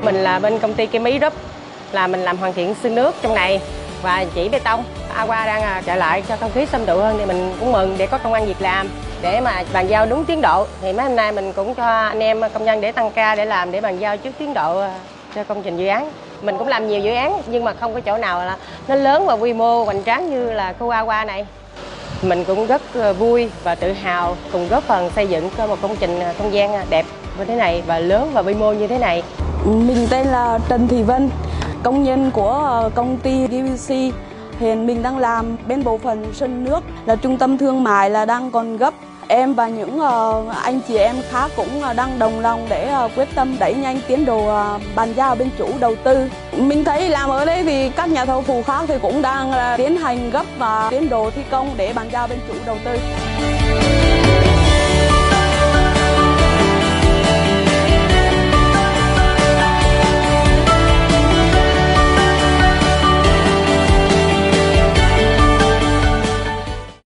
Mình là bên công ty Kim Ý Group, là mình làm hoàn thiện xương nước trong này và chỉ bê tông. Aqua đang trở lại cho không khí xôm tụ hơn thì mình cũng mừng để có công ăn việc làm, để mà bàn giao đúng tiến độ. Thì mấy hôm nay mình cũng cho anh em công nhân để tăng ca để làm, để bàn giao trước tiến độ cho công trình dự án. Mình cũng làm nhiều dự án nhưng mà không có chỗ nào là nó lớn và quy mô hoành tráng như là khu Aqua này. Mình cũng rất vui và tự hào cùng góp phần xây dựng cho một công trình không gian đẹp như thế này và lớn và quy mô như thế này. Mình tên là Trần Thị Vân, công nhân của công ty GVC. Hiện mình đang làm bên bộ phận sân nước, là trung tâm thương mại là đang còn gấp. Em và những anh chị em khác cũng đang đồng lòng để quyết tâm đẩy nhanh tiến độ bàn giao bên chủ đầu tư. Mình thấy làm ở đây thì các nhà thầu phụ khác thì cũng đang tiến hành gấp và tiến độ thi công để bàn giao bên chủ đầu tư.